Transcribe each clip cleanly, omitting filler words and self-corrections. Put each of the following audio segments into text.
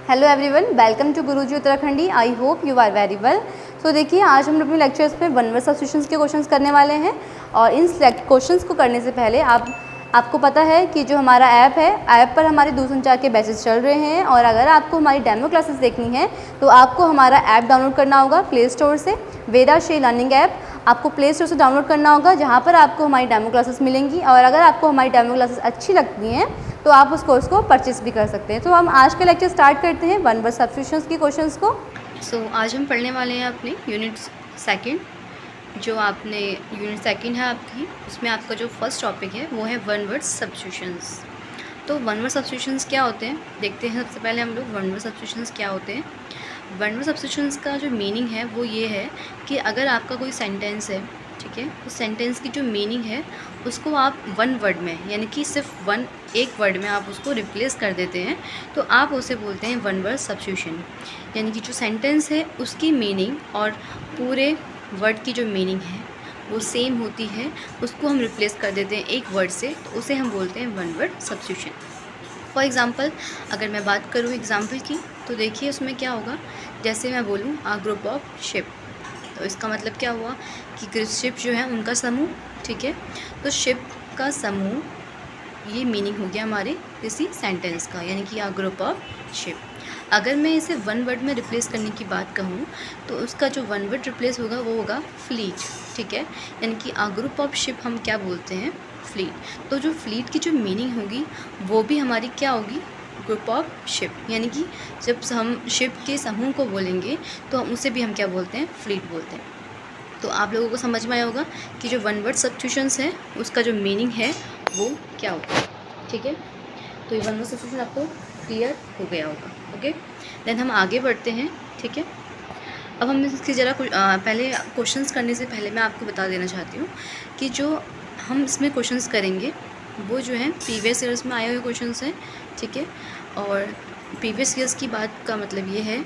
Hello everyone, welcome to Guruji Uttarakhandi. I hope you are very well. तो देखिए, आज हम अपने लेक्चर्स में वन वर्ड सब्स्टिट्यूशंस के क्वेश्चंस करने वाले हैं। और इन क्वेश्चंस को करने से पहले आपको पता है कि जो हमारा ऐप है, ऐप पर हमारे दूरसंचार के बैचेस चल रहे हैं। और अगर आपको हमारी डेमो क्लासेस देखनी है तो आपको हमारा ऐप डाउनलोड करना होगा प्ले स्टोर से। वेदाश्री लर्निंग ऐप आपको प्ले स्टोर से डाउनलोड करना होगा, जहाँ पर आपको हमारी डेमो क्लासेस मिलेंगी। और अगर आपको हमारी डेमो क्लासेस अच्छी लगती हैं तो आप उस कोर्स को परचेस भी कर सकते हैं। तो हम आज का लेक्चर स्टार्ट करते हैं वन वर्ड सब्स्टिट्यूशंस के क्वेश्चंस को। आज हम पढ़ने वाले हैं अपने यूनिट सेकंड। जो आपने यूनिट सेकंड है आपकी, उसमें आपका जो फर्स्ट टॉपिक है वो है वन वर्ड सब्स्टिट्यूशंस। तो वन वर्ड सब्स्टिट्यूशंस क्या होते हैं देखते हैं। सबसे पहले हम लोग वन वर्ड सब्स्टिट्यूशंस क्या होते हैं। वन वर्ड सब्स्टिट्यूशंस का जो मीनिंग है वो ये है कि अगर आपका कोई सेंटेंस है, ठीक है, उस सेंटेंस की जो मीनिंग है उसको आप वन वर्ड में, यानी कि सिर्फ एक वर्ड में आप उसको रिप्लेस कर देते हैं, तो आप उसे बोलते हैं वन वर्ड सब्स्टिट्यूशन। यानी कि जो सेंटेंस है उसकी मीनिंग और पूरे वर्ड की जो मीनिंग है वो सेम होती है, उसको हम रिप्लेस कर देते हैं एक वर्ड से, तो उसे हम बोलते हैं one word substitution. For example, अगर मैं बात करूँ एग्ज़ाम्पल की, तो देखिए उसमें क्या होगा। जैसे मैं बोलूँ आ ग्रुप ऑफ शिप, तो इसका मतलब क्या हुआ कि शिप जो है उनका समूह, ठीक है। तो शिप का समूह, ये मीनिंग हो गया हमारे किसी सेंटेंस का, यानी कि आ ग्रुप ऑफ शिप। अगर मैं इसे वन वर्ड में रिप्लेस करने की बात कहूँ तो उसका जो वन वर्ड रिप्लेस होगा वो होगा फ्लीट, ठीक है। यानी कि आ ग्रुप ऑफ शिप हम क्या बोलते हैं, फ्लीट। तो जो फ्लीट की जो मीनिंग होगी वो भी हमारी क्या होगी, ग्रुप ऑफ शिप। यानी कि जब हम शिप के समूह को बोलेंगे तो हम उसे भी हम क्या बोलते हैं, फ्लीट बोलते हैं। तो आप लोगों को समझ में आया होगा कि जो वन वर्ड सब्स्टिट्यूशंस है उसका जो मीनिंग है वो क्या होता है, ठीक है। तो ये वन वर्ड सब्स्टिट्यूशन आपको क्लियर हो गया होगा, ओके। देन हम आगे बढ़ते हैं, ठीक है। अब हम इसकी ज़रा पहले क्वेश्चंस करने से पहले मैं आपको बता देना चाहती हूँ कि जो हम इसमें क्वेश्चंस करेंगे वो जो है प्रीवियस ईयर्स में आए हुए क्वेश्चंस हैं, ठीक है। और प्रीवियस ईयर्स की बात का मतलब ये है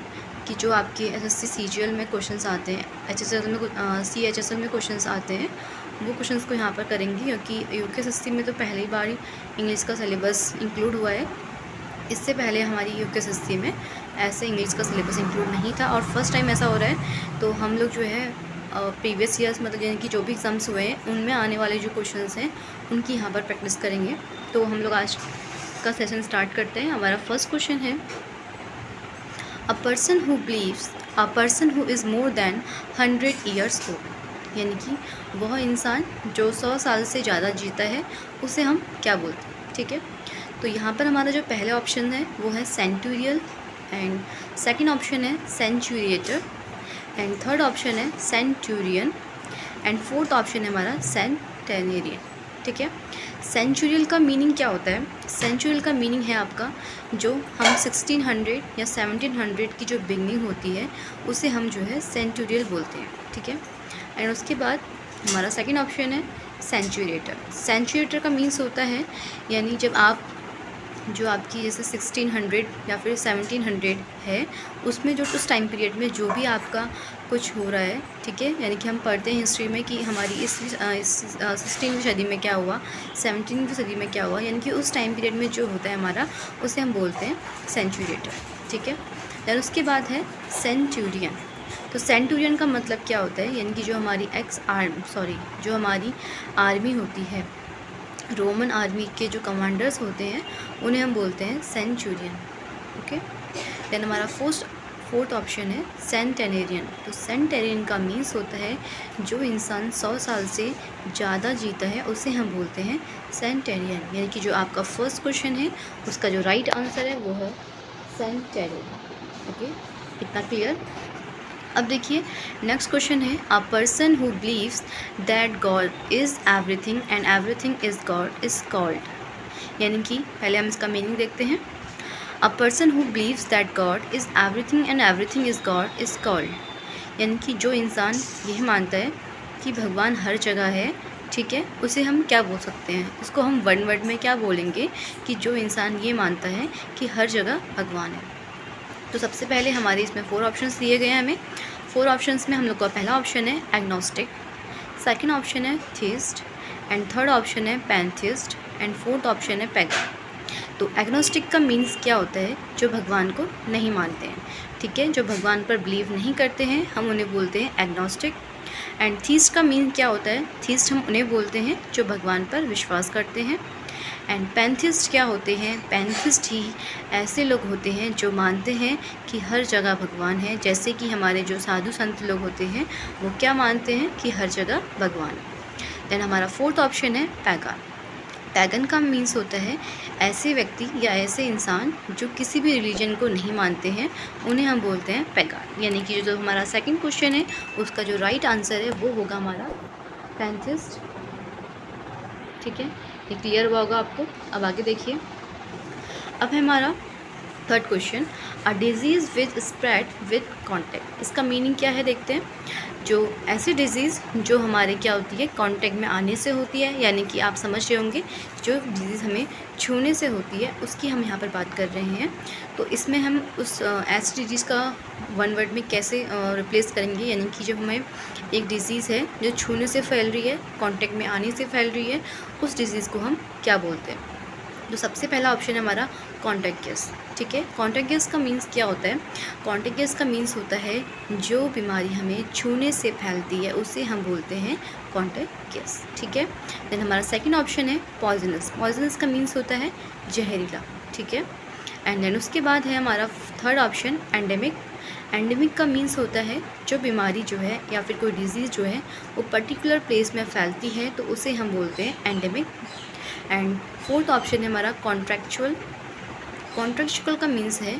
कि जो आपके एसएससी सीजीएल में क्वेश्चंस आते हैं, एचएसएल में सीएचएसएल में क्वेश्चंस आते हैं, वो क्वेश्चंस को यहाँ पर करेंगे। क्योंकि यूकेएसएससी में तो पहली बार इंग्लिश का सिलेबस इंक्लूड हुआ है। इससे पहले हमारी यूकेएसएससी में ऐसे इंग्लिश का सिलेबस इंक्लूड नहीं था, और फर्स्ट टाइम ऐसा हो रहा है। तो हम लोग जो है प्रीवियस ईयर्स, मतलब यानी कि जो भी एग्ज़ाम्स हुए हैं उनमें आने वाले जो क्वेश्चंस हैं उनकी यहाँ पर प्रैक्टिस करेंगे। तो हम लोग आज का सेशन स्टार्ट करते हैं। हमारा फर्स्ट क्वेश्चन है, a person who is more than 100 years old. यानी कि वह इंसान जो 100 साल से ज़्यादा जीता है उसे हम क्या बोलते हैं, ठीक है। तो यहाँ पर हमारा जो पहला ऑप्शन है वो है सेंटूरियल, एंड सेकंड ऑप्शन है सेंचुरिएटर, एंड थर्ड ऑप्शन है सेंचुरियन, एंड फोर्थ ऑप्शन है हमारा सेंटेनेरियन, ठीक है। सेंचुरियल का मीनिंग क्या होता है, सेंचुरियल का मीनिंग है आपका जो हम 1600 या 1700 की जो बिगनिंग होती है उसे हम जो है सेंचुरियल बोलते हैं, ठीक है। एंड उसके बाद हमारा सेकंड ऑप्शन है सेंचुरिएटर। सेंचुरिएटर का मीन्स होता है, यानी जब आप जो आपकी जैसे 1600 या फिर 1700 है उसमें जो उस टाइम पीरियड में जो भी आपका कुछ हो रहा है, ठीक है। यानी कि हम पढ़ते हैं हिस्ट्री में कि हमारी इस 16वीं सदी में क्या हुआ, 17वीं सदी में क्या हुआ, यानी कि उस टाइम पीरियड में जो होता है हमारा उसे हम बोलते हैं सेंचुरिएटर, ठीक है। देन उसके बाद है सेंचुरियन। तो सेंचुरियन का मतलब क्या होता है, यानी कि जो हमारी जो हमारी आर्मी होती है, रोमन आर्मी के जो कमांडर्स होते हैं उन्हें हम बोलते हैं सेंचुरियन, ओके। देन हमारा फोर्थ ऑप्शन है सेंटेनेरियन। तो सेंटेनेरियन का मीन्स होता है जो इंसान 100 साल से ज़्यादा जीता है उसे हम बोलते हैं सेंटेनियन। यानी कि जो आपका फर्स्ट क्वेश्चन है उसका जो राइट आंसर है वो है सेंटेनियन, ओके। इतना क्लियर। अब देखिए नेक्स्ट क्वेश्चन है, a person who believes that God is everything and everything is God is called. यानी कि पहले हम इसका मीनिंग देखते हैं। A person who believes that God is everything and everything is God is called. यानी कि जो इंसान यह मानता है कि भगवान हर जगह है, ठीक है, उसे हम क्या बोल सकते हैं, इसको हम वन वर्ड में क्या बोलेंगे कि जो इंसान ये मानता है कि हर जगह भगवान है। तो सबसे पहले हमारे इसमें 4 ऑप्शंस दिए गए हैं हमें। 4 ऑप्शंस में हम लोग का पहला ऑप्शन है एग्नोस्टिक, सेकंड ऑप्शन है थीस्ट, एंड थर्ड ऑप्शन है पैंथिस्ट, एंड फोर्थ ऑप्शन है पैगन। तो एग्नोस्टिक का मीन्स क्या होता है, जो भगवान को नहीं मानते हैं, ठीक है, जो भगवान पर बिलीव नहीं करते हैं, हम उन्हें बोलते हैं एग्नोस्टिक। एंड थीस्ट का मीन क्या होता है, थीस्ट हम उन्हें बोलते हैं जो भगवान पर विश्वास करते हैं। एंड पैंथिस्ट क्या होते हैं, पैंथिस्ट ही ऐसे लोग होते हैं जो मानते हैं कि हर जगह भगवान है, जैसे कि हमारे जो साधु संत लोग होते हैं वो क्या मानते हैं कि हर जगह भगवान है। देन हमारा फोर्थ ऑप्शन है पैगन। पैगन का मीन्स होता है ऐसे व्यक्ति या ऐसे इंसान जो किसी भी रिलीजन को नहीं मानते हैं, उन्हें हम बोलते हैं पैगन। यानी कि जो हमारा सेकंड क्वेश्चन है उसका जो राइट आंसर है वो होगा हमारा पैंथिस्ट, ठीक है, ये क्लियर हुआ होगा आपको। अब आगे देखिए, अब है हमारा third question, a disease which spread with contact. इसका मीनिंग क्या है देखते हैं। जो ऐसी डिज़ीज़ जो हमारे क्या होती है, कॉन्टैक्ट में आने से होती है, यानी कि आप समझ रहे होंगे जो डिज़ीज़ हमें छूने से होती है उसकी हम यहाँ पर बात कर रहे हैं। तो इसमें हम उस ऐसी डिजीज़ का वन वर्ड में कैसे रिप्लेस करेंगे, यानी कि जब हमें एक डिज़ीज़ है जो छूने से फैल रही है, कॉन्टैक्ट में आने से फैल रही है, उस डिज़ीज़ को हम क्या बोलते हैं। तो सबसे पहला ऑप्शन है हमारा कॉन्टेगियस, ठीक है। कॉन्टेगियस का मीन्स क्या होता है, कॉन्टेगियस का मीन्स होता है जो बीमारी हमें छूने से फैलती है उसे हम बोलते हैं कॉन्टेगियस, ठीक है। देन हमारा सेकंड ऑप्शन है पॉइजनस। पॉइजनस का मीन्स होता है जहरीला, ठीक है। एंड देन उसके बाद है हमारा थर्ड ऑप्शन एंडेमिक। एंडेमिक का मीन्स होता है जो बीमारी जो है या फिर कोई डिजीज़ जो है वो पर्टिकुलर प्लेस में फैलती है, तो उसे हम बोलते हैं एंडेमिक। एंड फोर्थ ऑप्शन है हमारा कॉन्ट्रैक्चुअल। कॉन्ट्रैक्चुअल का मीन्स है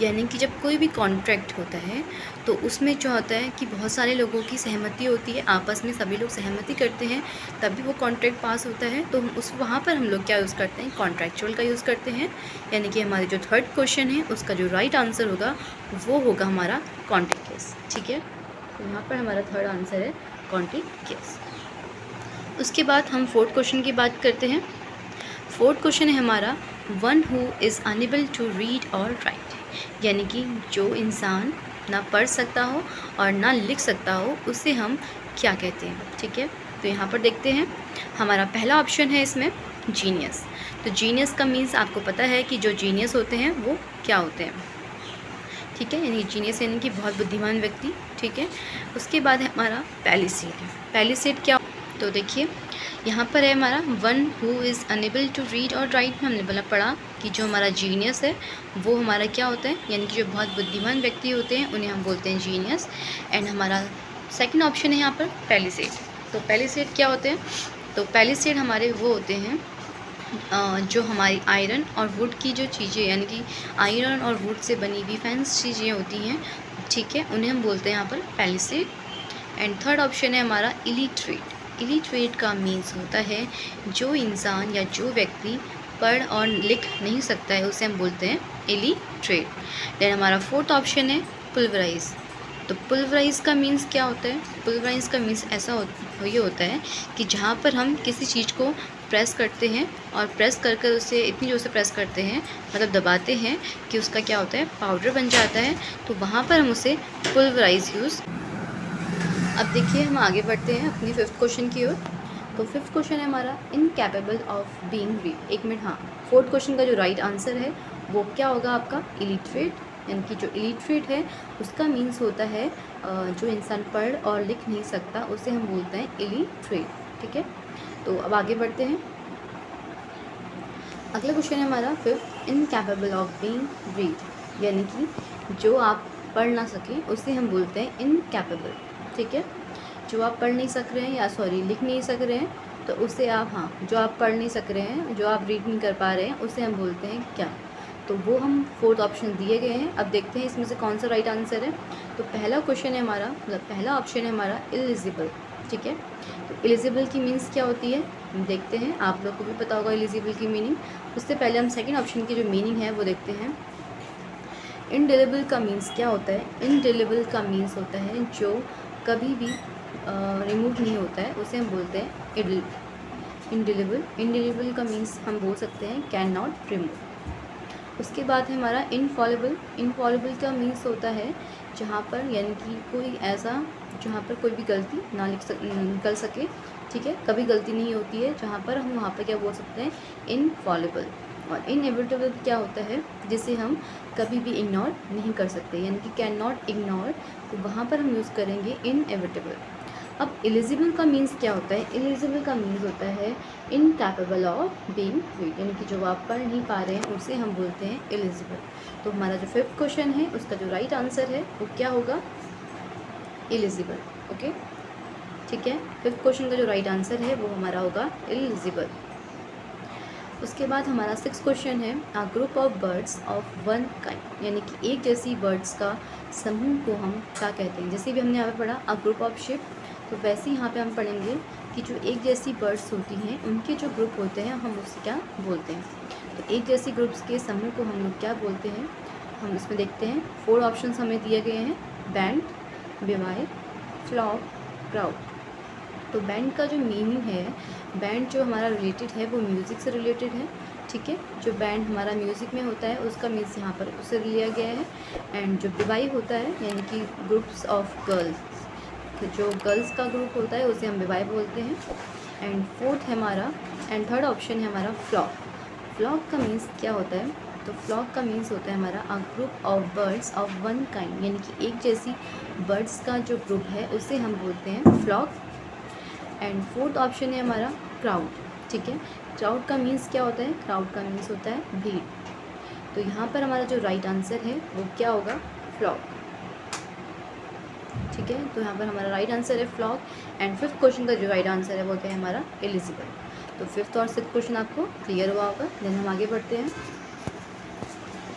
यानी कि जब कोई भी कॉन्ट्रैक्ट होता है तो उसमें जो होता है कि बहुत सारे लोगों की सहमति होती है, आपस में सभी लोग सहमति करते हैं तभी वो कॉन्ट्रैक्ट पास होता है। तो हम वहाँ पर हम लोग क्या यूज़ करते हैं, कॉन्ट्रैक्चुअल का यूज़ करते हैं। यानी कि हमारे जो थर्ड क्वेश्चन है उसका जो राइट आंसर होगा वो होगा हमारा कॉन्टेगियस, ठीक है। तो यहाँ पर हमारा थर्ड आंसर है कॉन्टेगियस। उसके बाद हम फोर्थ क्वेश्चन की बात करते हैं। फोर्थ क्वेश्चन है हमारा one who is unable to read और राइट। यानी कि जो इंसान ना पढ़ सकता हो और ना लिख सकता हो उसे हम क्या कहते हैं, ठीक है। तो यहाँ पर देखते हैं, हमारा पहला ऑप्शन है इसमें जीनियस। तो जीनियस का मीन्स आपको पता है कि जो जीनियस होते हैं वो क्या होते हैं, ठीक है, यानी जीनियस यानी कि बहुत बुद्धिमान व्यक्ति, ठीक है। उसके बाद है हमारा पैलिसेड। पैलिसेड क्या, तो देखिए यहाँ पर है हमारा one who is unable to read और राइट में हमने पढ़ा कि जो हमारा जीनियस है वो हमारा क्या होता है, यानी कि जो बहुत बुद्धिमान व्यक्ति होते हैं उन्हें हम बोलते हैं जीनियस। एंड हमारा सेकंड ऑप्शन है यहाँ पर पैलिसेड। तो पैलिसेड क्या होते हैं, तो पैलिसेड हमारे वो होते हैं जो हमारी आयरन और वुड की जो चीज़ें, यानी कि आयरन और वुड से बनी हुई फैंस चीज़ें होती हैं, ठीक है, उन्हें हम बोलते हैं यहाँ पर पैलिसेड। एंड थर्ड ऑप्शन है हमारा इलिटरेट। इलिटरेट का मीन्स होता है जो इंसान या जो व्यक्ति पढ़ और लिख नहीं सकता है उसे हम बोलते हैं इलिटरेट। देन हमारा फोर्थ ऑप्शन है पुल्वराइज। तो पुल्वराइज का मीन्स क्या होता है, पुल्वराइज का मीन्स ऐसा ये होता है कि जहाँ पर हम किसी चीज़ को प्रेस करते हैं और प्रेस कर कर उसे इतनी जोर से प्रेस करते हैं, मतलब दबाते हैं कि उसका क्या होता है, पाउडर बन जाता है, तो वहाँ पर हम उसे पुल्वराइज यूज़। अब देखिए हम आगे बढ़ते हैं अपनी फिफ्थ क्वेश्चन की ओर। तो फिफ्थ क्वेश्चन है हमारा इनकैपेबल ऑफ बीइंग रीड। एक मिनट, हाँ, फोर्थ क्वेश्चन का जो राइट आंसर है वो क्या होगा आपका इलिटरेट। यानी कि जो इलिटरेट है उसका मीन्स होता है जो इंसान पढ़ और लिख नहीं सकता उसे हम बोलते हैं इलिटरेट, ठीक है। तो अब आगे बढ़ते हैं, अगला क्वेश्चन है हमारा fifth incapable of being read. यानी कि जो आप पढ़ ना सकें उसे हम बोलते हैं इनकैपेबल, ठीक है। जो आप पढ़ नहीं सक रहे हैं या लिख नहीं सक रहे हैं तो उसे आप, हाँ, जो आप पढ़ नहीं सक रहे हैं, जो आप रीड नहीं कर पा रहे हैं उसे हम बोलते हैं क्या, तो वो हम फोर्थ ऑप्शन दिए गए हैं। अब देखते हैं इसमें से कौन सा राइट आंसर है। तो पहला क्वेश्चन है हमारा, मतलब पहला ऑप्शन है हमारा इलिजिबल, ठीक है। तो इलिजिबल की मीन्स क्या होती है हम देखते हैं, आप लोग को भी पता होगा इलिजिबल की मीनिंग। उससे पहले हम सेकेंड ऑप्शन की जो मीनिंग है वो देखते हैं। इनडेलेबल का मीन्स क्या होता है, इनडेलेबल का मीन्स होता है जो कभी भी रिमूव नहीं होता है उसे हम बोलते हैं इनडेलेबल। इनडेलेबल का मीन्स हम बोल सकते हैं कैन नॉट रिमूव। उसके बाद है हमारा इनफॉलेबल। इनफॉलेबल का मीन्स होता है जहाँ पर, यानी कि कोई ऐसा जहाँ पर कोई भी गलती ना निकल सके, ठीक है, कभी गलती नहीं होती है जहाँ पर हम वहाँ पर क्या बोल सकते हैं इनफॉलेबल। और इनएविटेबल क्या होता है, जिसे हम कभी भी इग्नोर नहीं कर सकते, यानी कि कैन नॉट इग्नोर, तो वहाँ पर हम यूज़ करेंगे इनएविटेबल। अब एलिजिबल का मीन्स क्या होता है? एलिजिबल का मीन्स होता है इनकैपेबल ऑफ बीइंग रीड, यानी कि जो आप पढ़ नहीं पा रहे हैं उसे हम बोलते हैं एलिजिबल। तो हमारा जो 5th क्वेश्चन है उसका जो राइट आंसर है वो क्या होगा? एलिजिबल। ओके, ठीक है। 5th क्वेश्चन का जो राइट आंसर है वो हमारा होगा एलिजिबल। उसके बाद हमारा 6th क्वेश्चन है a group of birds of one kind, यानी कि एक जैसी बर्ड्स का समूह को हम क्या कहते हैं? जैसे भी हमने यहाँ पे पढ़ा अ ग्रुप ऑफ शिप, तो वैसे ही यहाँ पे हम पढ़ेंगे कि जो एक जैसी बर्ड्स होती हैं उनके जो ग्रुप होते हैं हम उसे क्या बोलते हैं? तो एक जैसी ग्रुप्स के समूह को हम लोग क्या बोलते हैं? हम इसमें देखते हैं 4 ऑप्शंस हमें दिए गए हैं, बैंड, बिवाई, फ्लॉक, क्राउड। तो बैंड का जो मीनिंग है, बैंड जो हमारा रिलेटेड है वो म्यूज़िक से रिलेटेड है, ठीक है। जो बैंड हमारा म्यूज़िक में होता है उसका मीन्स यहाँ पर उसे लिया गया है। एंड जो बिवाई होता है यानी कि ग्रुप्स ऑफ गर्ल्स, जो गर्ल्स का ग्रुप होता है उसे हम बिवाई बोलते हैं। एंड 4th है हमारा, एंड 3rd ऑप्शन है हमारा फ्लॉक। फ्लॉक का मीन्स क्या होता है? तो फ्लॉक का मीन्स होता है हमारा a group of birds of one kind, यानी कि एक जैसी बर्ड्स का जो ग्रुप है उसे हम बोलते हैं फ्लॉक। एंड 4th ऑप्शन है हमारा क्राउड, ठीक है। क्राउड का मीन्स क्या होता है? क्राउड का मीन्स होता है भीड़। तो यहाँ पर हमारा जो राइट आंसर है वो क्या होगा? फ्लॉक, ठीक है। तो यहाँ पर हमारा राइट आंसर है फ्लॉक। एंड 5th क्वेश्चन का जो राइट आंसर है वो क्या है? हमारा एलिजिबल। तो 5th और 6th क्वेश्चन आपको क्लियर हुआ होगा। देन हम आगे बढ़ते हैं।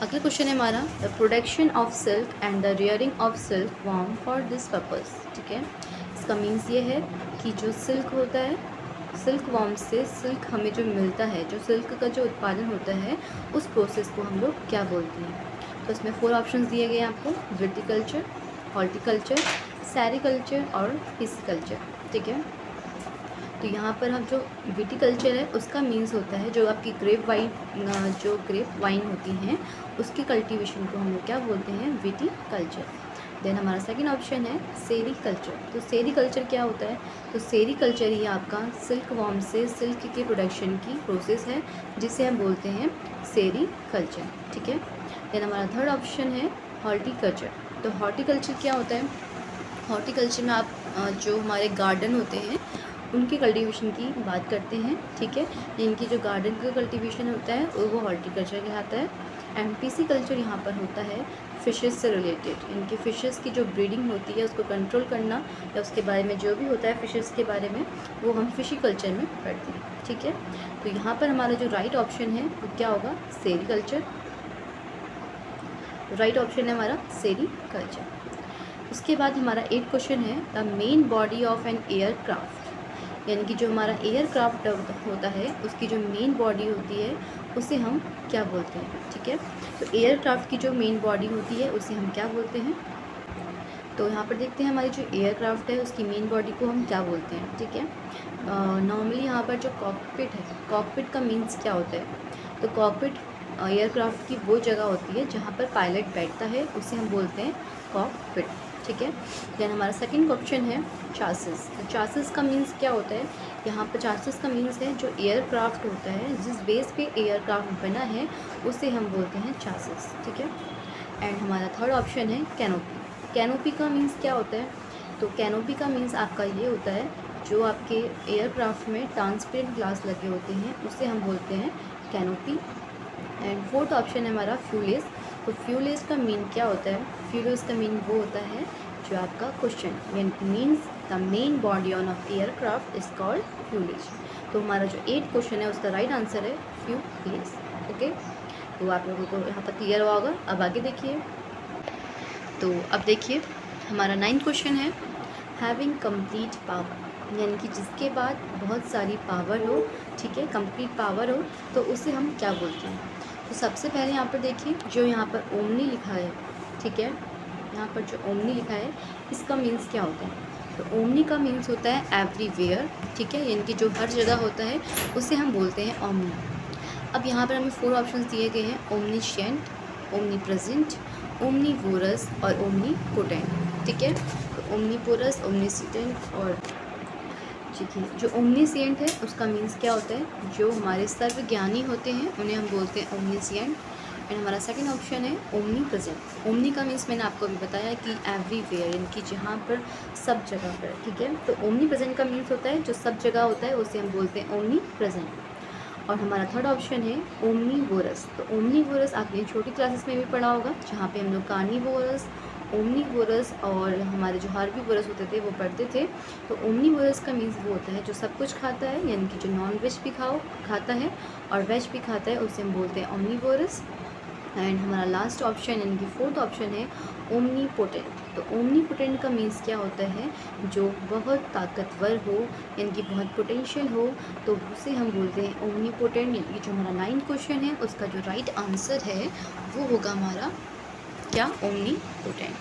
अगला क्वेश्चन है हमारा the production of silk and the rearing of silk worm for this purpose, ठीक है। इसका मीन्स ये है कि जो सिल्क होता है, सिल्क वॉर्म से सिल्क हमें जो मिलता है, जो सिल्क का जो उत्पादन होता है उस प्रोसेस को हम लोग क्या बोलते हैं? तो इसमें 4 ऑप्शंस दिए गए हैं आपको, विटिकल्चर, हॉर्टिकल्चर, सेरिकल्चर और पिसिकल्चर, ठीक है। तो यहाँ पर हम जो विटिकल्चर है उसका मीन्स होता है जो आपकी ग्रेप वाइन, जो ग्रेप वाइन होती हैं उसकी कल्टीवेशन को हम लोग क्या बोलते हैं? विटिकल्चर। देन हमारा सेकंड ऑप्शन है सेरिकल्चर। तो सेरिकल्चर क्या होता है? तो सेरिकल्चर ही आपका सिल्क वॉर्म से सिल्क के प्रोडक्शन की प्रोसेस है जिसे हम बोलते हैं सेरिकल्चर, ठीक है। देन हमारा थर्ड ऑप्शन है हॉर्टिकल्चर। तो हॉर्टिकल्चर क्या होता है? हॉर्टिकल्चर में आप जो हमारे गार्डन होते हैं उनकी कल्टीवेशन की बात करते हैं, ठीक है। इनकी जो गार्डन का कल्टीवेशन होता है वो हॉर्टिकल्चर कहलाता है। एंड पिसिकल्चर यहाँ पर होता है फिशेस से रिलेटेड, इनकी फिशेस की जो ब्रीडिंग होती है उसको कंट्रोल करना या उसके बारे में जो भी होता है फिशेस के बारे में वो हम फिशिकल्चर में पढ़ते हैं, ठीक है। तो यहाँ पर हमारा जो राइट ऑप्शन है वो क्या होगा? सेरिकल्चर। राइट ऑप्शन है हमारा सेरिकल्चर। उसके बाद हमारा 8 क्वेश्चन है the main body of an aircraft, यानी कि जो हमारा एयरक्राफ्ट होता है उसकी जो मेन बॉडी होती है उसे हम क्या बोलते हैं, ठीक है। तो एयरक्राफ्ट की जो मेन बॉडी होती है उसे हम क्या बोलते हैं? तो यहाँ पर देखते हैं हमारी जो एयरक्राफ्ट है उसकी मेन बॉडी को हम क्या बोलते हैं, ठीक है। नॉर्मली यहाँ पर जो कॉकपिट है, कॉकपिट का मीन्स क्या होता है? तो कॉकपिट एयरक्राफ्ट की वो जगह होती है जहाँ पर पायलट बैठता है उसे हम बोलते हैं कॉकपिट, ठीक है। देन हमारा सेकंड ऑप्शन है चासिस। तो चासिस का मीन्स क्या होता है? यहाँ पर चासिस का मीन्स है जो एयरक्राफ्ट होता है, जिस बेस पे एयरक्राफ्ट बना है उसे हम बोलते हैं चासिस, ठीक है। एंड हमारा थर्ड ऑप्शन है कैनोपी। कैनोपी का मीन्स क्या होता है? तो कैनोपी का मीन्स आपका ये होता है जो आपके एयरक्राफ्ट में ट्रांसपेरेंट ग्लास लगे होते हैं उसे हम बोलते हैं कैनोपी। एंड फोर्थ ऑप्शन है हमारा फ्यूलेज। तो फ्यूलेज का मीन क्या होता है? फ्यूलेज का मीन वो होता है जो आपका question means the main body on of aircraft is called fuselage. तो हमारा जो 8 क्वेश्चन है उसका राइट आंसर है फ्यूलेज, ओके। तो आप लोगों को यहाँ पर क्लियर हुआ होगा। अब आगे देखिए, तो अब देखिए हमारा 9 क्वेश्चन है हैविंग कंप्लीट पावर, यानी कि जिसके बाद बहुत सारी पावर हो, ठीक है, कंप्लीट पावर हो, तो उसे हम क्या बोलते हैं? तो सबसे पहले यहाँ पर देखिए जो यहाँ पर ओमनी लिखा है, ठीक है, यहाँ पर जो ओमनी लिखा है इसका मीन्स क्या होता है? तो ओमनी का मीन्स होता है एवरीवेयर, ठीक है, यानी कि जो हर जगह होता है उसे हम बोलते हैं ओमनी। अब यहाँ पर हमें 4 ऑप्शंस दिए गए हैं, ओमनीशिएंट, ओमनी प्रेजेंट, ओमनीवोरस और ओमनीपोटेंट, ठीक है। तो ओमनीपोरस, ओमनीसिटेंट और देखिए जो ओमनीसिएंट है उसका मीन्स क्या होता है, जो हमारे सर्वज्ञानी होते हैं उन्हें हम बोलते हैं ओमनीसिएंट। एंड हमारा सेकंड ऑप्शन है ओमनी प्रेजेंट। ओमनी का मीन्स मैंने आपको अभी बताया कि एवरीवेयर, यानी कि जहाँ पर सब जगह पर, ठीक है। तो ओमनी प्रेजेंट का मीन्स होता है जो सब जगह होता है उसे हम बोलते हैं ओमनी प्रेजेंट। और हमारा थर्ड ऑप्शन है ओमनीवोरस। तो ओमनीवोरस आपने छोटी क्लासेस में भी पढ़ा होगा, जहाँ पे हम लोग कार्निवोरस, ओमनीवोरस और हमारे जो हार्बीवोरस होते थे वो पढ़ते थे। तो ओमनीवोरस का मीन्स वो होता है जो सब कुछ खाता है, यानी कि जो नॉन वेज भी खाता है और वेज भी खाता है, उसे हम बोलते हैं ओमनीवोरस। एंड हमारा लास्ट ऑप्शन यानी कि फोर्थ ऑप्शन है ओमनीपोटेंट। तो ओमनीपोटेंट का मीन्स क्या होता है, जो बहुत ताकतवर हो, यानी कि बहुत पोटेंशियल हो, तो उसे हम बोलते हैं ओमनीपोटेंट। यानी कि जो हमारा 9th क्वेश्चन है उसका जो राइट आंसर है वो होगा हमारा क्या, ओमनीपोटेंट।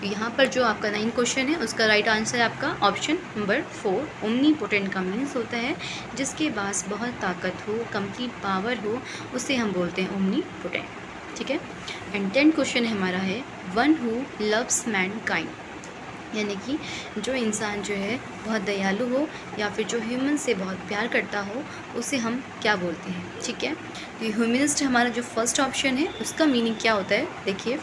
तो यहाँ पर जो आपका 9th क्वेश्चन है उसका राइट आंसर है आपका ऑप्शन नंबर 4। ओमनीपोटेंट का मीन्स होता है जिसके पास बहुत ताकत हो, कंप्लीट पावर हो, उसे हम बोलते हैं ओमनीपोटेंट, ठीक है। एंड 10th क्वेश्चन हमारा है वन हु लव्स मैनकाइंड, यानी कि जो इंसान जो है बहुत दयालु हो या फिर जो ह्यूमन से बहुत प्यार करता हो उसे हम क्या बोलते हैं, ठीक है। तो ह्यूमनिस्ट हमारा जो फर्स्ट ऑप्शन है उसका मीनिंग क्या होता है, देखिए।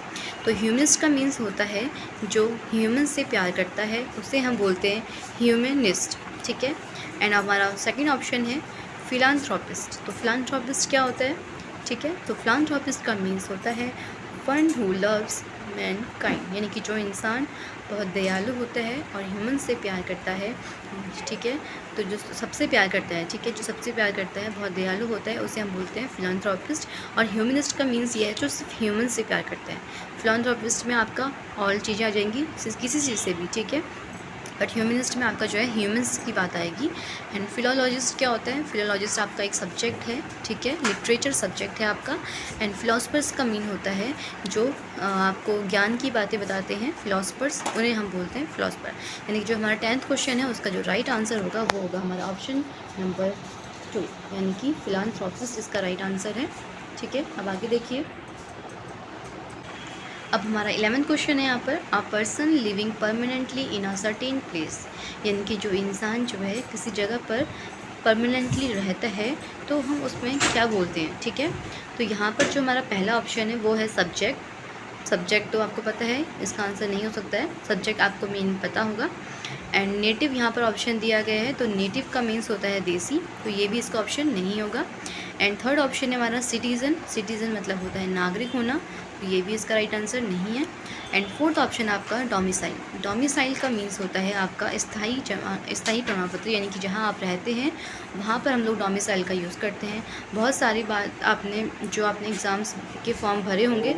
तो ह्यूमनिस्ट का मीन्स होता है जो ह्यूमन से प्यार करता है उसे हम बोलते हैं ह्यूमनिस्ट, ठीक है। एंड हमारा सेकेंड ऑप्शन है फिलांथ्रोपिस्ट। तो फिलांथ्रोपिस्ट क्या होता है, ठीक है। तो फिलांथ्रोपिस्ट का मीन्स होता है वन हु लव्स मैनकाइंड, यानी कि जो इंसान बहुत दयालु होता है और ह्यूमन से प्यार करता है, ठीक है। तो जो सबसे प्यार करता है, ठीक है, जो सबसे प्यार करता है, बहुत दयालु होता है, उसे हम बोलते हैं फिलांथ्रोपिस्ट। और ह्यूमनिस्ट का मीन्स ये है जो सिर्फ ह्यूमन से प्यार करता है। फिलांथ्रोपिस्ट में आपका ऑल चीज़ें आ जाएंगी किसी चीज़ से भी, ठीक है, बट ह्यूमनिस्ट में आपका जो है ह्यूमंस की बात आएगी। एंड फिलोलॉजिस्ट क्या होता है, फिलोलॉजिस्ट आपका एक सब्जेक्ट है, ठीक है, लिटरेचर सब्जेक्ट है आपका। एंड फिलोसफर्स का मीन होता है जो आपको ज्ञान की बातें बताते हैं, फिलोसफर्स, उन्हें हम बोलते हैं फिलोसफर। यानी कि जो हमारा 10th क्वेश्चन है उसका जो राइट आंसर होगा वो होगा हमारा ऑप्शन नंबर 2, यानी कि फिलांथ्रोपिस्ट इसका राइट आंसर है, ठीक है। अब आगे देखिए, अब हमारा 11th क्वेश्चन है यहाँ पर a person living permanently in a certain place, यानी कि जो इंसान जो है किसी जगह पर परमानेंटली रहता है तो हम उसमें क्या बोलते हैं, ठीक है। तो यहाँ पर जो हमारा पहला ऑप्शन है वो है सब्जेक्ट। सब्जेक्ट तो आपको पता है, इसका आंसर नहीं हो सकता है, सब्जेक्ट आपको मीनिंग पता होगा। एंड नेटिव यहाँ पर ऑप्शन दिया गया है, तो नेटिव का मीन्स होता है देसी, तो ये भी इसका ऑप्शन नहीं होगा। एंड थर्ड ऑप्शन है हमारा सिटीज़न। सिटीज़न मतलब होता है नागरिक होना, तो ये भी इसका राइट आंसर नहीं है। एंड फोर्थ ऑप्शन आपका डोमिसाइल। डोमिसाइल का मीन्स होता है आपका स्थायी प्रमाण पत्र, यानी कि जहाँ आप रहते हैं वहाँ पर हम लोग डोमिसाइल का यूज़ करते हैं। बहुत सारी बात आपने एग्ज़ाम्स के फॉर्म भरे होंगे,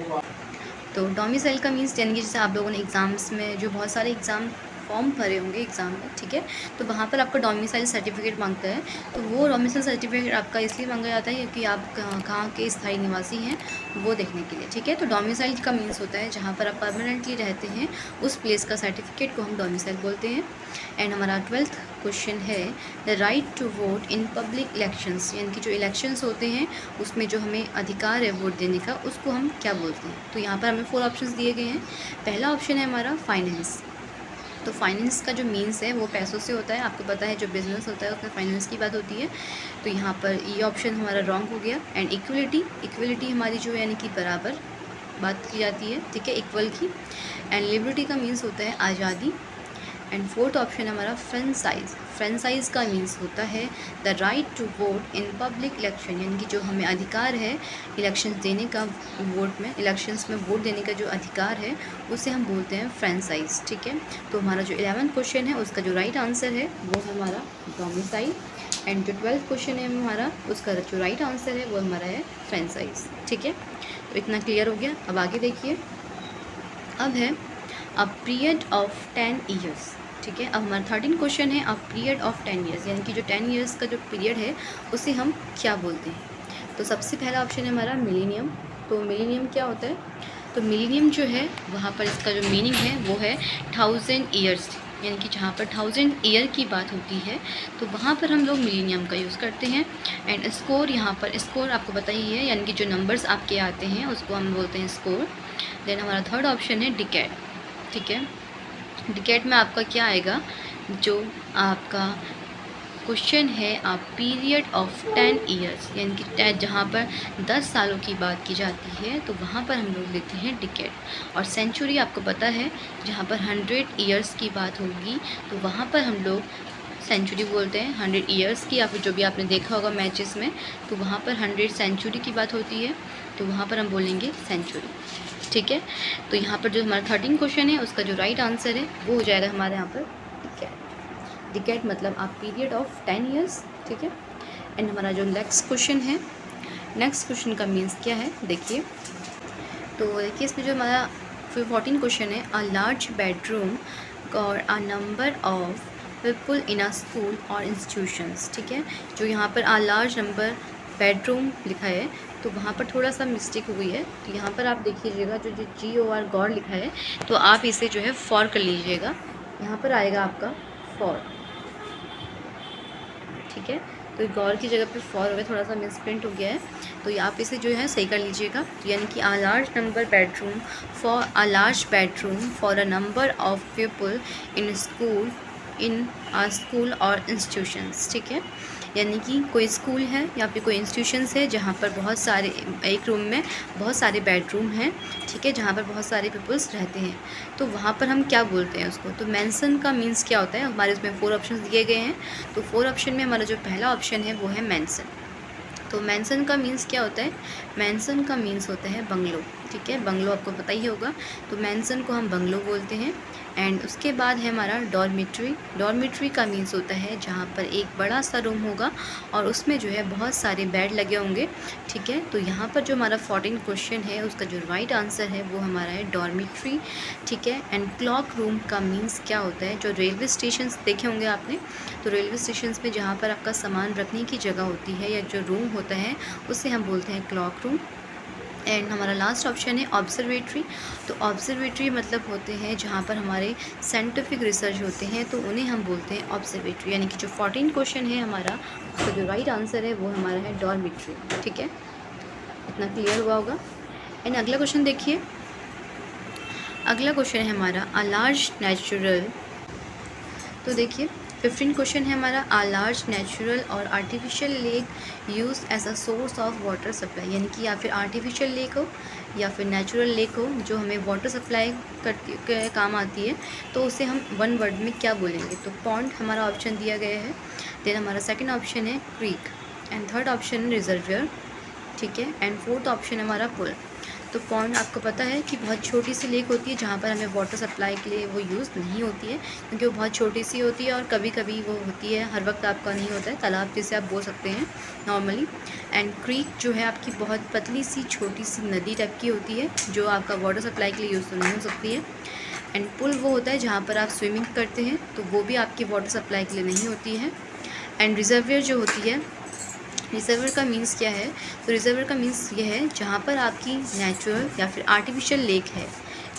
तो डोमिसाइल का मीन्स यानी कि जैसे आप लोगों ने एग्ज़ाम्स में जो बहुत सारे एग्ज़ाम फॉर्म भरे होंगे एग्ज़ाम में, ठीक है, तो वहाँ पर आपका डोमिसाइल सर्टिफिकेट मांगता है। तो वो डोमिसाइल सर्टिफिकेट आपका इसलिए मांगा जाता है क्योंकि आप कहाँ के स्थायी निवासी हैं वो देखने के लिए, ठीक है। तो डोमिसाइल का मीन्स होता है जहाँ पर आप परमानेंटली रहते हैं, उस प्लेस का सर्टिफिकेट को हम डोमिसाइल बोलते हैं। एंड हमारा 12th क्वेश्चन है the right to vote in public elections, यानी कि जो इलेक्शंस होते हैं उसमें जो हमें अधिकार है वोट देने का, उसको हम क्या बोलते हैं। तो यहाँ पर हमें 4 ऑप्शंस दिए गए हैं। पहला ऑप्शन है हमारा फाइनेंस। तो फाइनेंस का जो मीन्स है वो पैसों से होता है, आपको पता है जो बिज़नेस होता है उसमें फाइनेंस की बात होती है, तो यहाँ पर ये ऑप्शन हमारा रॉन्ग हो गया। एंड इक्वलिटी हमारी जो यानी कि बराबर बात की जाती है, ठीक है, इक्वल की। एंड लिबर्टी का मीन्स होता है आज़ादी। एंड फोर्थ ऑप्शन हमारा फ्रेंचाइज। फ्रेंचाइज का मीन्स होता है the right to vote in public election, यानी कि जो हमें अधिकार है इलेक्शंस देने का, इलेक्शंस में वोट देने का जो अधिकार है उसे हम बोलते हैं फ्रेंचाइज, ठीक है। तो हमारा जो 11th क्वेश्चन है उसका जो राइट आंसर है वो हमारा डोमिसाइल। एंड जो 12th क्वेश्चन है हमारा उसका जो राइट आंसर है वो हमारा है फ्रेंचाइज, ठीक है। तो इतना क्लियर हो गया। अब आगे देखिए, अब है अ पीरियड ऑफ 10 ईयर्स, ठीक है। अब हमारा 13 क्वेश्चन है अ पीरियड ऑफ 10 ईयर्स, यानी कि जो 10 ईयर्स का जो पीरियड है उसे हम क्या बोलते हैं। तो सबसे पहला ऑप्शन है हमारा मिलेनियम। तो मिलेनियम क्या होता है, तो मिलेनियम जो है वहाँ पर इसका जो मीनिंग है वो है 1000 ईयर्स, यानी कि जहाँ पर 1000 ईयर की बात होती है तो वहाँ पर हम लोग मिलेनियम का यूज़ करते हैं। एंड स्कोर, यहाँ पर स्कोर आपको पता ही है, यानी कि जो नंबर्स आपके आते हैं उसको हम बोलते हैं स्कोर। देन हमारा थर्ड ऑप्शन है डिकेड, ठीक है। डिकेड में आपका क्या आएगा, जो आपका क्वेश्चन है अ पीरियड ऑफ 10 ईयर्स, यानी कि जहाँ पर 10 सालों की बात की जाती है तो वहाँ पर हम लोग लेते हैं डिकेड। और सेंचुरी आपको पता है, जहाँ पर 100 ईयर्स की बात होगी तो वहाँ पर हम लोग सेंचुरी बोलते हैं। 100 ईयर्स की, या फिर जो भी आपने देखा होगा मैचेस में, तो वहाँ पर 100 सेंचुरी की बात होती है, तो वहाँ पर हम बोलेंगे सेंचुरी। ठीक है, तो यहाँ पर जो हमारा 13 क्वेश्चन है उसका जो राइट आंसर है वो हो जाएगा हमारे यहाँ पर डिकेड। डिकेड मतलब आप पीरियड ऑफ 10 ईयर्स। ठीक है, एंड हमारा जो नेक्स्ट क्वेश्चन है, नेक्स्ट क्वेश्चन का मीन्स क्या है देखिए। तो देखिए इसमें जो हमारा 14 क्वेश्चन है, अ लार्ज बेडरूम और a number of people in a school और इंस्टीट्यूशंस। ठीक है, जो यहाँ पर अ लार्ज नंबर बेडरूम लिखा है तो वहाँ पर थोड़ा सा मिस्टेक हुई है। तो यहाँ पर आप देख लीजिएगा, जो GOR गॉड लिखा है तो आप इसे जो है फॉर कर लीजिएगा, यहाँ पर आएगा आपका फॉर। ठीक है, तो गौर की जगह पे फॉर हो गया, थोड़ा सा मिसप्रिंट हो गया है, तो आप इसे जो है सही कर लीजिएगा। तो यानी कि a large number bedroom for a large bedroom for a number of people in school और इंस्टीट्यूशंस। ठीक है, यानी कि कोई स्कूल है या फिर कोई इंस्टीट्यूशंस है जहाँ पर बहुत सारे, एक रूम में बहुत सारे बेडरूम हैं। ठीक है, जहाँ पर बहुत सारे पीपल्स रहते हैं, तो वहाँ पर हम क्या बोलते हैं उसको। तो मेंशन का मीन्स क्या होता है, हमारे उसमें 4 ऑप्शन दिए गए हैं। तो 4 ऑप्शन में हमारा जो पहला ऑप्शन है वो है मेंशन। तो मेंशन का मीन्स क्या होता है, मेंशन का मीन्स होता है बंगलो। ठीक है, बंगलो आपको पता ही होगा, तो मेंशन को हम बंगलो बोलते हैं। एंड उसके बाद है हमारा डॉर्मिट्री। डॉर्मिट्री का मीन्स होता है जहाँ पर एक बड़ा सा रूम होगा और उसमें जो है बहुत सारे बेड लगे होंगे। ठीक है, तो यहाँ पर जो हमारा 14 क्वेश्चन है उसका जो राइट आंसर है वो हमारा है डॉर्मिट्री। ठीक है, एंड क्लॉक रूम का मीन्स क्या होता है, जो रेलवे स्टेशन देखे होंगे आपने, तो रेलवे स्टेशन में जहाँ पर आपका सामान रखने की जगह होती है या जो रूम होता है उसे हम बोलते हैं क्लॉक रूम। एंड हमारा लास्ट ऑप्शन है ऑब्जर्वेटरी। तो ऑब्जर्वेटरी मतलब होते हैं जहाँ पर हमारे साइंटिफिक रिसर्च होते हैं, तो उन्हें हम बोलते हैं ऑब्जर्वेटरी। यानी कि जो 14 क्वेश्चन है हमारा, उसका जो राइट आंसर है वो हमारा है डॉर्मिट्री। ठीक है, इतना क्लियर हुआ होगा। एंड अगला क्वेश्चन देखिए, अगला क्वेश्चन है हमारा अ लार्ज नेचुरल। तो देखिए 15 क्वेश्चन है हमारा, अ लार्ज नेचुरल और artificial lake use as a source of water supply. यानी कि या फिर आर्टिफिशियल लेक हो या फिर नेचुरल लेक हो जो हमें वाटर सप्लाई करती काम आती है, तो उसे हम वन वर्ड में क्या बोलेंगे। तो पॉन्ड हमारा ऑप्शन दिया गया है। देन हमारा सेकंड ऑप्शन है क्रीक, एंड थर्ड ऑप्शन है रिजर्वियर। ठीक है, एंड फोर्थ ऑप्शन हमारा पुल। तो पॉन्ड आपको पता है कि बहुत छोटी सी लेक होती है जहाँ पर हमें वाटर सप्लाई के लिए वो यूज़ नहीं होती है, क्योंकि वो बहुत छोटी सी होती है और कभी कभी वो होती है, हर वक्त आपका नहीं होता है, तालाब जिसे आप बोल सकते हैं नॉर्मली। एंड क्रीक जो है आपकी बहुत पतली सी छोटी सी नदी टाइप की होती है जो आपका वाटर सप्लाई के लिए यूज़ तो नहीं हो सकती है। एंड पुल वो होता है जहाँ पर आप स्विमिंग करते हैं, तो वो भी आपकी वाटर सप्लाई के लिए नहीं होती है। एंड रिजर्वियर जो होती है, रिजर्वर का मीन्स क्या है, तो रिजर्वर का मीन्स ये है जहाँ पर आपकी नेचुरल या फिर आर्टिफिशियल लेक है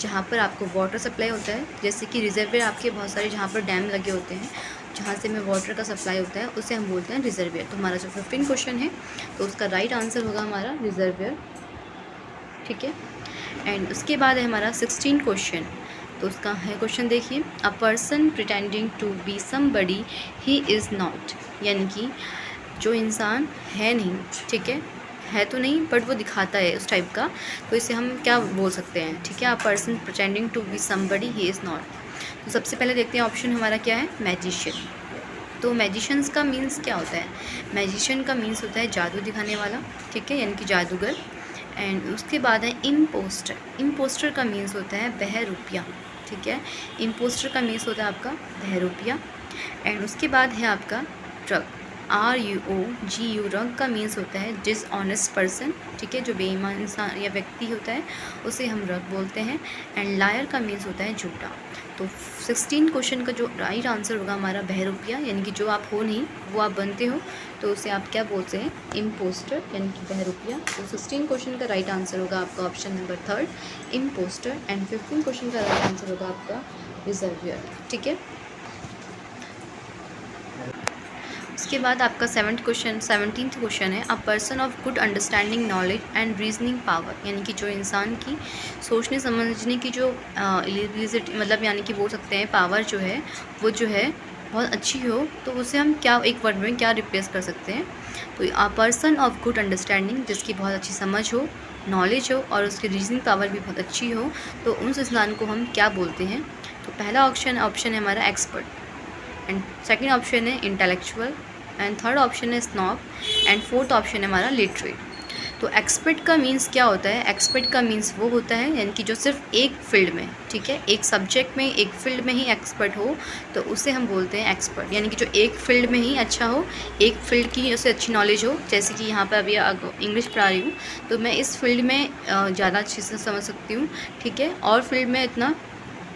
जहाँ पर आपको वाटर सप्लाई होता है। जैसे कि रिजर्वियर आपके बहुत सारे जहाँ पर डैम लगे होते हैं जहाँ से हमें वाटर का सप्लाई होता है, उसे हम बोलते हैं रिजर्वियर। तो हमारा जो 15 क्वेश्चन है तो उसका राइट आंसर होगा हमारा रिजर्वियर। ठीक है, एंड उसके बाद है हमारा 16 क्वेश्चन। तो उसका है क्वेश्चन देखिए, a person pretending to be somebody he is not. यानी कि जो इंसान है नहीं, ठीक है तो नहीं बट वो दिखाता है उस टाइप का, तो इसे हम क्या बोल सकते हैं। ठीक है, a person pretending to be somebody he is not. तो सबसे पहले देखते हैं ऑप्शन हमारा क्या है, मैजिशियन। तो मैजिशियंस का मीन्स क्या होता है, मैजिशियन का मीन्स होता है जादू दिखाने वाला। ठीक है, यानी कि जादूगर। एंड उसके बाद है इम्पोस्टर। इम्पोस्टर का मीन्स होता है बहरूपिया। ठीक है, इम्पोस्टर का मीन्स होता है आपका बहरूपिया। एंड उसके बाद है आपका ड्रग, RUOGU। रंग का मीन्स होता है डिसऑनेस्ट पर्सन। ठीक है, जो बेईमान इंसान या व्यक्ति होता है उसे हम रंग बोलते हैं। एंड लायर का मीन्स होता है झूठा। तो 16 क्वेश्चन का जो राइट आंसर होगा हमारा बहरूपिया, यानी कि जो आप हो नहीं वो आप बनते हो, तो उसे आप क्या बोलते हैं, इम्पोस्टर यानी कि बहरूपिया। तो 16 क्वेश्चन का राइट आंसर होगा आपका option number 3 impostor. And 15 question का राइट आंसर होगा आपका रिजर्वियर। ठीक है, उसके बाद आपका 17th क्वेश्चन है, a person of good understanding knowledge and reasoning power. यानी कि जो इंसान की सोचने समझने की जो मतलब यानी कि बोल सकते हैं पावर जो है वो जो है बहुत अच्छी हो तो उसे हम क्या एक वर्ड में क्या रिप्लेस कर सकते हैं। तो a person of good understanding, जिसकी बहुत अच्छी समझ हो, नॉलेज हो और उसकी रीजनिंग पावर भी बहुत अच्छी हो, तो उस इंसान को हम क्या बोलते हैं। तो पहला ऑप्शन है हमारा एक्सपर्ट, एंड सेकंड ऑप्शन है इंटेलेक्चुअल, एंड थर्ड ऑप्शन है स्नॉब, एंड फोर्थ ऑप्शन है हमारा लिटरेट। तो एक्सपर्ट का मीन्स क्या होता है? एक्सपर्ट का मीन्स वो होता है यानी कि जो सिर्फ एक फील्ड में, ठीक है, एक सब्जेक्ट में, एक फील्ड में ही एक्सपर्ट हो, तो उसे हम बोलते हैं एक्सपर्ट। यानी कि जो एक फील्ड में ही अच्छा हो, एक फील्ड की उसे अच्छी नॉलेज हो। जैसे कि यहाँ पर अभी इंग्लिश पढ़ा रही हूँ तो मैं इस फील्ड में ज़्यादा अच्छे से समझ सकती हूँ, ठीक है, और फील्ड में इतना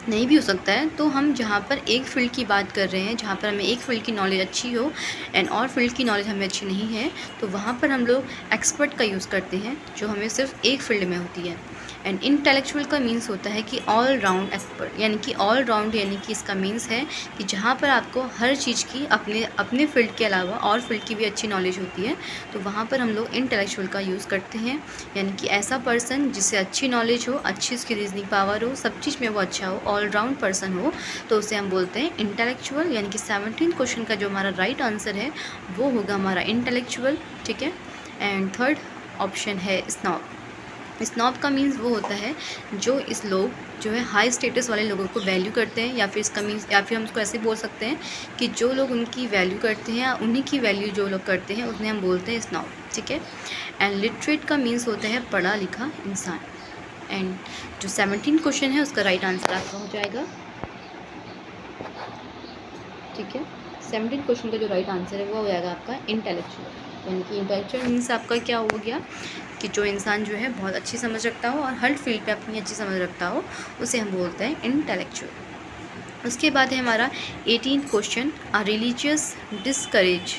नहीं भी हो सकता है। तो हम जहाँ पर एक फ़ील्ड की बात कर रहे हैं, जहाँ पर हमें एक फ़ील्ड की नॉलेज अच्छी हो एंड और फील्ड की नॉलेज हमें अच्छी नहीं है, तो वहाँ पर हम लोग एक्सपर्ट का यूज़ करते हैं, जो हमें सिर्फ एक फील्ड में होती है। एंड इंटेलेक्चुअल का मीन्स होता है कि ऑल राउंड एक्सपर्ट, यानी कि ऑल राउंड, यानी कि इसका मीन्स है कि जहाँ पर आपको हर चीज़ की अपने फील्ड के अलावा और फील्ड की भी अच्छी नॉलेज होती है, तो वहाँ पर हम लोग इंटेलेक्चुअल का यूज़ करते हैं। यानी कि ऐसा पर्सन जिसे अच्छी नॉलेज हो, अच्छी उसकी रीजनिंग पावर हो, सब चीज़ में वो अच्छा हो, ऑल राउंड पर्सन हो, तो उसे हम बोलते हैं इंटेलेक्चुअल। यानी कि 17 क्वेश्चन का जो हमारा राइट आंसर है वो होगा हमारा इंटेलेक्चुअल, ठीक है। एंड थर्ड ऑप्शन है स्नॉब। स्नॉब का मीन्स वो होता है जो इस लोग जो है हाई स्टेटस वाले लोगों को वैल्यू करते हैं, या फिर इसका मीन्स, या फिर हम उसको ऐसे बोल सकते हैं कि जो लोग उनकी वैल्यू करते हैं या उन्हीं की वैल्यू जो लोग करते हैं उन्हें हम बोलते हैं स्नॉब, ठीक है। एंड लिटरेट का मीन्स होता है पढ़ा लिखा इंसान। एंड जो 17 क्वेश्चन है उसका राइट आंसर आपका हो जाएगा, ठीक है। 17 क्वेश्चन का जो राइट आंसर है वो हो जाएगा आपका इंटेलेक्चुअल। यानी कि इंटेलेक्चुअल मीन्स आपका क्या हो गया कि जो इंसान जो है बहुत अच्छी समझ रखता हो और हर फील्ड पे अपनी अच्छी समझ रखता हो, उसे हम बोलते हैं इंटेलेक्चुअल। उसके बाद है हमारा 18 क्वेश्चन, अ रिलीजियस डिस्करेज।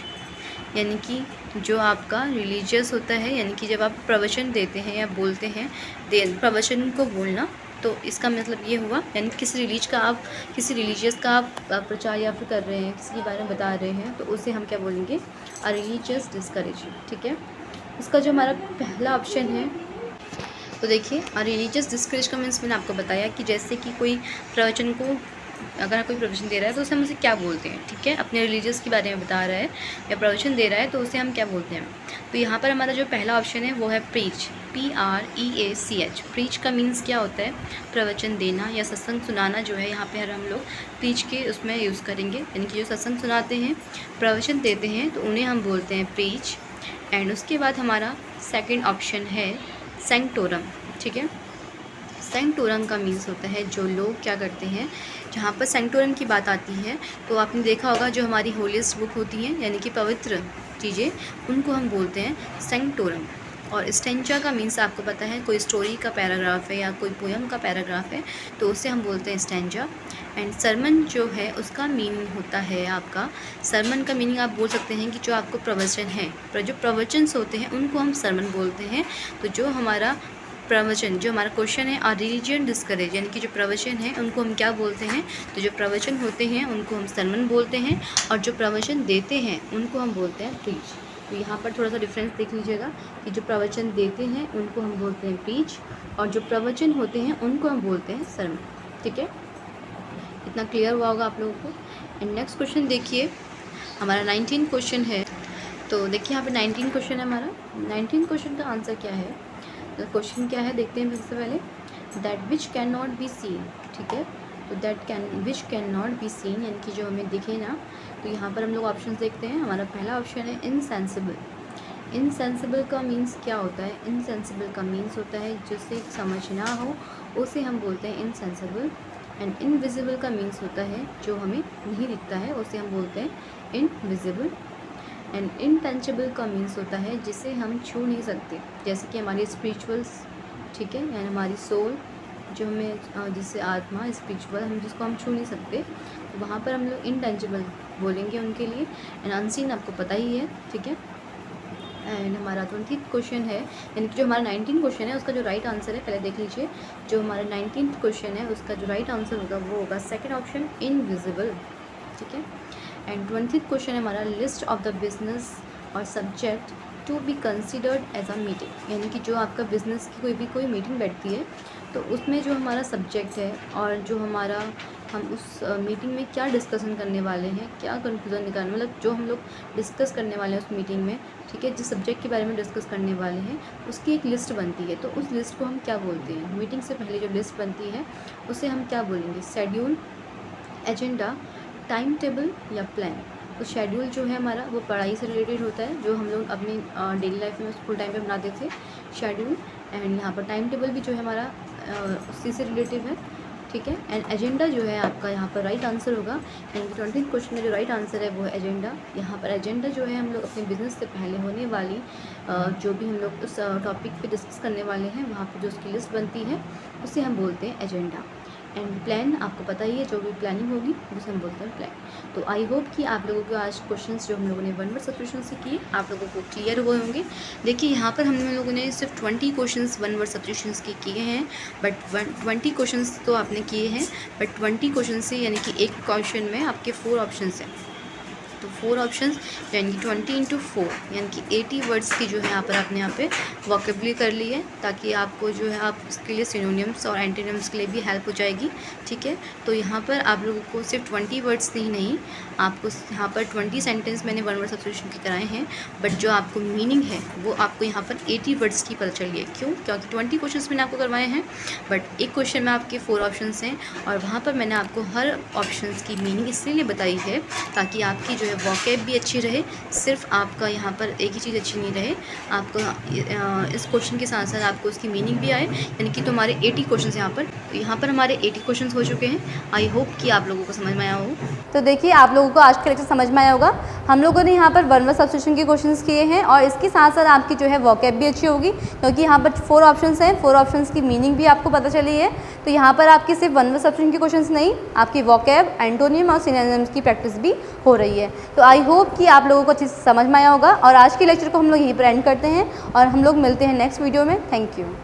यानी कि जो आपका रिलीजियस होता है, यानी कि जब आप प्रवचन देते हैं या बोलते हैं, प्रवचन को बोलना, तो इसका मतलब ये हुआ यानी किसी रिलीजियस का आप प्रचार या फिर कर रहे हैं, किसी के बारे में बता रहे हैं, तो उसे हम क्या बोलेंगे? अ रिलीजियस डिस्करेज, ठीक है। इसका जो हमारा पहला ऑप्शन है, तो देखिए रिलीजियस डिस्करेज का मीन्स मैंने आपको बताया कि जैसे कि कोई प्रवचन को, अगर कोई प्रवचन दे रहा है तो उसे हम उसे क्या बोलते हैं, ठीक है, अपने रिलीजियस के बारे में बता रहा है या प्रवचन दे रहा है तो उसे हम क्या बोलते हैं। तो यहाँ पर हमारा जो पहला ऑप्शन है वो है प्रीच, PREACH। प्रीच का मीन्स क्या होता है? प्रवचन देना या सत्संग सुनाना, जो है यहाँ पर हम लोग प्रीच के उसमें यूज़ करेंगे। यानी कि जो सत्संग सुनाते हैं, प्रवचन देते हैं, तो उन्हें हम बोलते हैं प्रीच। एंड उसके बाद हमारा सेकेंड ऑप्शन है सेंक्टोरम, ठीक है। सेंक्टोरम का मीन्स होता है जो लोग क्या करते हैं, जहाँ पर सेंक्टोरम की बात आती है तो आपने देखा होगा जो हमारी होलीस्ट बुक होती हैं, यानी कि पवित्र चीज़ें, उनको हम बोलते हैं सेंक्टोरम। और स्टेंजा का मीन्स आपको पता है, कोई स्टोरी का पैराग्राफ है या कोई पोयम का पैराग्राफ है, तो उसे हम बोलते हैं स्टेंजा। एंड सरमन जो है उसका मीनिंग होता है आपका, सरमन का मीनिंग आप बोल सकते हैं कि जो आपको प्रवचन है, जो प्रवचन्स होते हैं उनको हम सरमन बोलते हैं। तो जो हमारा प्रवचन, जो हमारा क्वेश्चन है, और रिलीजियन डिस्करेज, यानी कि जो प्रवचन है उनको हम क्या बोलते हैं? तो जो प्रवचन होते हैं उनको हम सरमन बोलते हैं, और जो प्रवचन देते हैं उनको हम बोलते हैं प्रीच। तो यहाँ पर थोड़ा सा डिफरेंस देख लीजिएगा कि जो प्रवचन देते हैं उनको हम बोलते हैं प्रीच, और जो प्रवचन होते हैं उनको हम बोलते हैं सरमन, ठीक है। इतना क्लियर हुआ होगा आप लोगों को। एंड नेक्स्ट क्वेश्चन देखिए, हमारा 19 क्वेश्चन है। तो देखिए यहाँ पे 19 क्वेश्चन है हमारा। 19 क्वेश्चन का आंसर क्या है? तो क्वेश्चन क्या है देखते हैं सबसे पहले। That which can not be seen, ठीक है। तो which can not be seen, यानी कि जो हमें दिखे ना। तो यहाँ पर हम लोग ऑप्शन देखते हैं। हमारा पहला ऑप्शन है इनसेंसिबल। इनसेंसिबल का मीन्स क्या होता है? इनसेंसिबल का मीन्स होता है जिसे समझ ना हो, उसे हम बोलते हैं इनसेंसिबल। एंड इनविजिबल का मीन्स होता है जो हमें नहीं दिखता है, उसे हम बोलते हैं इनविजिबल। एंड इनटेंजिबल का मीन्स होता है जिसे हम छू नहीं सकते, जैसे कि हमारी स्पिरिचुअल्स, ठीक है, यानी हमारी सोल, जो हमें जिससे आत्मा स्पिरिचुअल, हम जिसको हम छू नहीं सकते, तो वहाँ पर हम लोग इनटेंजिबल बोलेंगे उनके लिए। एंड अनसीन आपको पता ही है, ठीक है। एंड हमारा 20 क्वेश्चन है, यानी कि जो हमारा 19 क्वेश्चन है उसका जो राइट आंसर है, पहले देख लीजिए। जो हमारा 19th क्वेश्चन है उसका जो राइट आंसर होगा वो होगा सेकेंड ऑप्शन इनविजिबल, ठीक है। एंड 20th क्वेश्चन है हमारा लिस्ट ऑफ द बिजनेस और subject to be considered as a meeting, यानी कि जो आपका बिजनेस की कोई मीटिंग बैठती है तो उसमें जो हमारा सब्जेक्ट है और जो हमारा हम उस मीटिंग में क्या डिस्कशन करने वाले हैं, क्या कंक्लूजन निकालने, मतलब जो हम लोग डिस्कस करने वाले हैं उस मीटिंग में, ठीक है, जिस सब्जेक्ट के बारे में डिस्कस करने वाले हैं उसकी एक लिस्ट बनती है। तो उस लिस्ट को हम क्या बोलते हैं? मीटिंग से पहले जो लिस्ट बनती है उसे हम क्या बोलेंगे? शेड्यूल, एजेंडा, टाइम टेबल या प्लान। तो शेड्यूल जो है हमारा वो पढ़ाई से रिलेटेड होता है, जो हम लोग अपनी डेली लाइफ में स्कूल टाइम पे बनाते थे, शेड्यूल। एंड यहाँ पर टाइम टेबल भी जो है हमारा उसी से रिलेटिव है, ठीक है। एंड एजेंडा जो है आपका यहाँ पर राइट आंसर होगा, यानी कि 20th क्वेश्चन में जो राइट आंसर है वो है एजेंडा। यहाँ पर एजेंडा जो है हम लोग अपने बिजनेस से पहले होने वाली जो भी हम लोग उस टॉपिक पे डिस्कस करने वाले हैं वहाँ पर जो उसकी लिस्ट बनती है उसे हम बोलते हैं एजेंडा। एंड प्लान आपको पता ही है, जो भी प्लानिंग होगी उसे हम बोलते हैं प्लान। तो आई होप कि आप लोगों को आज क्वेश्चंस जो हम लोगों ने वन वर्ड सब्स्टिट्यूशन से किए आप लोगों को क्लियर हुए होंगे। देखिए यहाँ पर हम लोगों ने सिर्फ 20 क्वेश्चंस वन वर्ड सब्स्टिट्यूशंस के किए हैं, बट 20 क्वेश्चंस तो आपने किए हैं, बट 20 क्वेश्चन से यानी कि एक क्वेश्चन में आपके 4 ऑप्शन हैं। तो 4 ऑप्शंस यानी कि 20 × 4 यानी कि 80 वर्ड्स की जो है यहाँ पर आपने यहाँ पे वोकेबुलरी कर ली है, ताकि आपको जो है आप उसके लिए सिनोनिम्स और एंटोनिम्स के लिए भी हेल्प हो जाएगी, ठीक है। तो यहाँ पर आप लोगों को सिर्फ 20 वर्ड्स ही नहीं, आपको यहाँ पर 20 सेंटेंस मैंने वन वर्ड सब्स्टिट्यूशन के कराए हैं, बट जो आपको मीनिंग है वो आपको यहाँ पर 80 वर्ड्स की पता चली है। क्यों? क्योंकि 20 क्वेश्चन मैंने आपको करवाए हैं, बट एक क्वेश्चन में आपके 4 ऑप्शन हैं और वहाँ पर मैंने आपको हर ऑप्शन की मीनिंग इसलिए बताई है ताकि आपकी जो है वोकैब भी अच्छी रहे। सिर्फ आपका यहाँ पर एक ही चीज़ अच्छी नहीं रहे, आपको इस क्वेश्चन के साथ साथ आपको उसकी मीनिंग भी आए, यानी कि तुम्हारे 80 क्वेश्चन यहाँ पर हमारे 80 क्वेश्चन हो चुके हैं। आई होप कि आप लोगों को समझ में आया हो। तो देखिए आप लोगों को आज का लेक्चर समझ में आया होगा। हम लोगों ने यहाँ पर वन वर्ड सब्स्टिट्यूशन के क्वेश्चंस किए हैं और इसके साथ साथ आपकी जो है वोकैब भी अच्छी होगी, क्योंकि यहाँ पर 4 ऑप्शंस हैं, 4 ऑप्शंस की मीनिंग भी आपको पता चली है। तो यहाँ पर आपकी सिर्फ वन वर्ड सब्स्टिट्यूशन के क्वेश्चंस नहीं, आपकी वोकैब, एंटोनिम और सिनोनिम्स की प्रैक्टिस भी हो रही है। तो आई होप कि आप लोगों को अच्छी समझ में आया होगा और आज के लेक्चर को हम लोग यहीं पर एंड करते हैं और हम लोग मिलते हैं नेक्स्ट वीडियो में। Thank you.